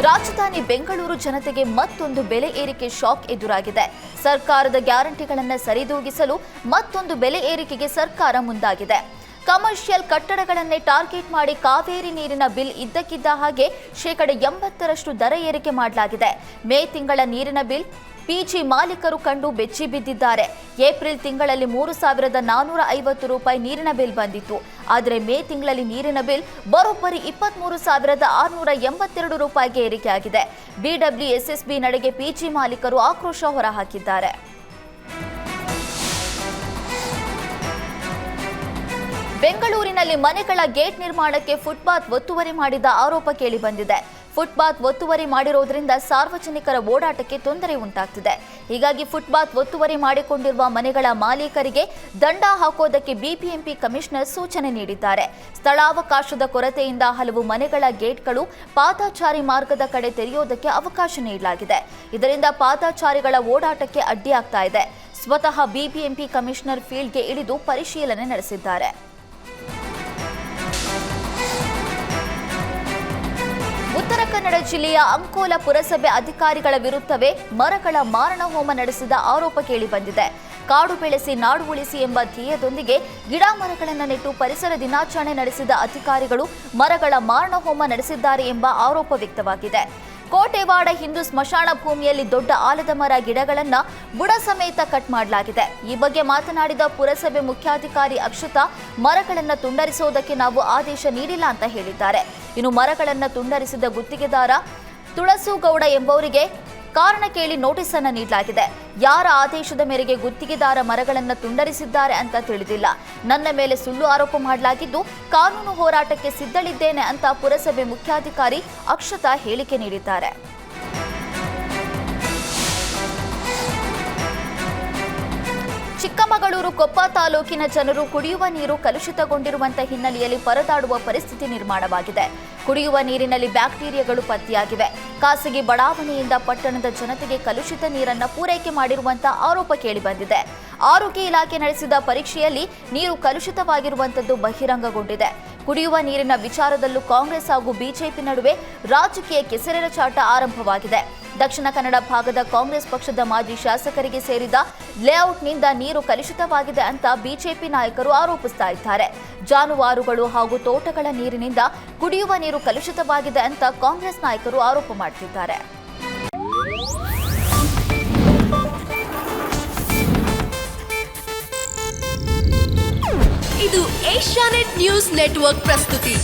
ರಾಜಧಾನಿ ಬೆಂಗಳೂರು ಜನತೆಗೆ ಮತ್ತೊಂದು ಬೆಲೆ ಏರಿಕೆ ಶಾಕ್ ಎದುರಾಗಿದೆ. ಸರ್ಕಾರದ ಗ್ಯಾರಂಟಿಗಳನ್ನು ಸರಿದೂಗಿಸಲು ಮತ್ತೊಂದು ಬೆಲೆ ಏರಿಕೆಗೆ ಸರ್ಕಾರ ಮುಂದಾಗಿದೆ. ಕಮರ್ಷಿಯಲ್ ಕಟ್ಟಡಗಳನ್ನೇ ಟಾರ್ಗೆಟ್ ಮಾಡಿ ಕಾವೇರಿ ನೀರಿನ ಬಿಲ್ ಇದ್ದಕ್ಕಿದ್ದ ಹಾಗೆ 80% ದರ ಏರಿಕೆ ಮಾಡಲಾಗಿದೆ. ಮೇ ತಿಂಗಳ ನೀರಿನ ಬಿಲ್ ಪಿಜಿ ಮಾಲೀಕರು ಕಂಡು ಬೆಚ್ಚಿ ಬಿದ್ದಿದ್ದಾರೆ. ಏಪ್ರಿಲ್ ತಿಂಗಳಲ್ಲಿ 3,450 ರೂಪಾಯಿ ನೀರಿನ ಬಿಲ್ ಬಂದಿತ್ತು. ಆದರೆ ಮೇ ತಿಂಗಳಲ್ಲಿ ನೀರಿನ ಬಿಲ್ ಬರೋಬ್ಬರಿ 23,682 ರೂಪಾಯಿಗೆ ಏರಿಕೆಯಾಗಿದೆ. ಬಿಡಬ್ಲ್ಯೂಎಸ್ಎಸ್ಬಿ ನಡೆಗೆ ಪಿಜಿ ಮಾಲೀಕರು ಆಕ್ರೋಶ ಹೊರಹಾಕಿದ್ದಾರೆ. ಬೆಂಗಳೂರಿನಲ್ಲಿ ಮನೆಗಳ ಗೇಟ್ ನಿರ್ಮಾಣಕ್ಕೆ ಫುಟ್ಪಾತ್ ಒತ್ತುವರಿ ಮಾಡಿದ ಆರೋಪ ಕೇಳಿಬಂದಿದೆ. ಫುಟ್ಪಾತ್ ಒತ್ತುವರಿ ಮಾಡಿರೋದ್ರಿಂದ ಸಾರ್ವಜನಿಕರ ಓಡಾಟಕ್ಕೆ ತೊಂದರೆ ಉಂಟಾಗ್ತಿದೆ. ಹೀಗಾಗಿ ಫುಟ್ಪಾತ್ ಒತ್ತುವರಿ ಮಾಡಿಕೊಂಡಿರುವ ಮನೆಗಳ ಮಾಲೀಕರಿಗೆ ದಂಡ ಹಾಕೋದಕ್ಕೆ ಬಿಬಿಎಂಪಿ ಕಮಿಷನರ್ ಸೂಚನೆ ನೀಡಿದ್ದಾರೆ. ಸ್ಥಳಾವಕಾಶದ ಕೊರತೆಯಿಂದ ಹಲವು ಮನೆಗಳ ಗೇಟ್ಗಳು ಪಾದಚಾರಿ ಮಾರ್ಗದ ಕಡೆ ತೆರೆಯೋದಕ್ಕೆ ಅವಕಾಶ ನೀಡಲಾಗಿದೆ. ಇದರಿಂದ ಪಾದಚಾರಿಗಳ ಓಡಾಟಕ್ಕೆ ಅಡ್ಡಿಯಾಗ್ತಾ ಇದೆ. ಸ್ವತಃ ಬಿಬಿಎಂಪಿ ಕಮಿಷನರ್ ಫೀಲ್ಡ್ಗೆ ಇಳಿದು ಪರಿಶೀಲನೆ ನಡೆಸಿದ್ದಾರೆ. ಉತ್ತರ ಕನ್ನಡ ಜಿಲ್ಲೆಯ ಅಂಕೋಲ ಪುರಸಭೆ ಅಧಿಕಾರಿಗಳ ವಿರುದ್ಧವೇ ಮರಗಳ ಮಾರಣ ಹೋಮ ನಡೆಸಿದ ಆರೋಪ ಕೇಳಿಬಂದಿದೆ. ಕಾಡು ಬೆಳೆಸಿ ನಾಡು ಉಳಿಸಿ ಎಂಬ ಧ್ಯೇಯದೊಂದಿಗೆ ಗಿಡ ಮರಗಳನ್ನು ನೆಟ್ಟು ಪರಿಸರ ದಿನಾಚರಣೆ ನಡೆಸಿದ ಅಧಿಕಾರಿಗಳು ಮರಗಳ ಮಾರಣ ಹೋಮ ನಡೆಸಿದ್ದಾರೆ ಎಂಬ ಆರೋಪ ವ್ಯಕ್ತವಾಗಿದೆ. ಕೋಟೆವಾಡ ಹಿಂದೂ ಸ್ಮಶಾನ ಭೂಮಿಯಲ್ಲಿ ದೊಡ್ಡ ಆಲದ ಮರ ಗಿಡಗಳನ್ನು ಬುಡ ಸಮೇತ ಕಟ್ ಮಾಡಲಾಗಿದೆ. ಈ ಬಗ್ಗೆ ಮಾತನಾಡಿದ ಪುರಸಭೆ ಮುಖ್ಯಾಧಿಕಾರಿ ಅಕ್ಷತಾ, ಮರಗಳನ್ನು ತುಂಡರಿಸುವುದಕ್ಕೆ ನಾವು ಆದೇಶ ನೀಡಿಲ್ಲ ಅಂತ ಹೇಳಿದ್ದಾರೆ. ಇನ್ನು ಮರಗಳನ್ನು ತುಂಡರಿಸಿದ ಗುತ್ತಿಗೆದಾರ ತುಳಸೂಗೌಡ ಎಂಬುವರಿಗೆ ಕಾರಣ ಕೇಳಿ ನೋಟಿಸ್ ಅನ್ನು ನೀಡಲಾಗಿದೆ. ಯಾರ ಆದೇಶದ ಮೇರೆಗೆ ಗುತ್ತಿಗೆದಾರ ಮರಗಳನ್ನು ತುಂಡರಿಸಿದ್ದಾರೆ ಅಂತ ತಿಳಿದಿಲ್ಲ. ನನ್ನ ಮೇಲೆ ಸುಳ್ಳು ಆರೋಪ ಮಾಡಲಾಗಿದ್ದು ಕಾನೂನು ಹೋರಾಟಕ್ಕೆ ಸಿದ್ಧಳಿದ್ದೇನೆ ಅಂತ ಪುರಸಭೆ ಮುಖ್ಯಾಧಿಕಾರಿ ಅಕ್ಷತಾ ಹೇಳಿಕೆ ನೀಡಿದ್ದಾರೆ. ಚಿಕ್ಕಮಗಳೂರು ಕೊಪ್ಪ ತಾಲೂಕಿನ ಜನರು ಕುಡಿಯುವ ನೀರು ಕಲುಷಿತಗೊಂಡಿರುವಂತಹ ಹಿನ್ನೆಲೆಯಲ್ಲಿ ಪರದಾಡುವ ಪರಿಸ್ಥಿತಿ ನಿರ್ಮಾಣವಾಗಿದೆ. ಕುಡಿಯುವ ನೀರಿನಲ್ಲಿ ಬ್ಯಾಕ್ಟೀರಿಯಾಗಳು ಪತ್ತೆಯಾಗಿವೆ. ಖಾಸಗಿ ಬಡಾವಣೆಯಿಂದ ಪಟ್ಟಣದ ಜನತೆಗೆ ಕಲುಷಿತ ನೀರನ್ನು ಪೂರೈಕೆ ಮಾಡಿರುವಂತಹ ಆರೋಪ ಕೇಳಿಬಂದಿದೆ. ಆರೋಗ್ಯ ಇಲಾಖೆ ನಡೆಸಿದ ಪರೀಕ್ಷೆಯಲ್ಲಿ ನೀರು ಕಲುಷಿತವಾಗಿರುವಂತದ್ದು ಬಹಿರಂಗಗೊಂಡಿದೆ. ಕುಡಿಯುವ ನೀರಿನ ವಿಚಾರದಲ್ಲೂ ಕಾಂಗ್ರೆಸ್ ಹಾಗೂ ಬಿಜೆಪಿ ನಡುವೆ ರಾಜಕೀಯ ಕೆಸರೆರಚಾಟ ಆರಂಭವಾಗಿದೆ. ದಕ್ಷಿಣ ಕನ್ನಡ ಭಾಗದ ಕಾಂಗ್ರೆಸ್ ಪಕ್ಷದ ಮಾಜಿ ಶಾಸಕರಿಗೆ ಸೇರಿದ ಲೇಔಟ್ನಿಂದ ನೀರು ಕಲುಷಿತವಾಗಿದೆ ಅಂತ ಬಿಜೆಪಿ ನಾಯಕರು ಆರೋಪಿಸ್ತಾ ಇದ್ದಾರೆ. ಜಾನುವಾರುಗಳು ಹಾಗೂ ತೋಟಗಳ ನೀರಿನಿಂದ ಕುಡಿಯುವ ನೀರು ಕಲುಷಿತವಾಗಿದೆ ಅಂತ ಕಾಂಗ್ರೆಸ್ ನಾಯಕರು ಆರೋಪ ಮಾಡುತ್ತಿದ್ದಾರೆ. ಇದು ಏಷ್ಯಾನೆಟ್ ನ್ಯೂಸ್ ನೆಟ್ವರ್ಕ್ ಪ್ರಸ್ತುತಿ.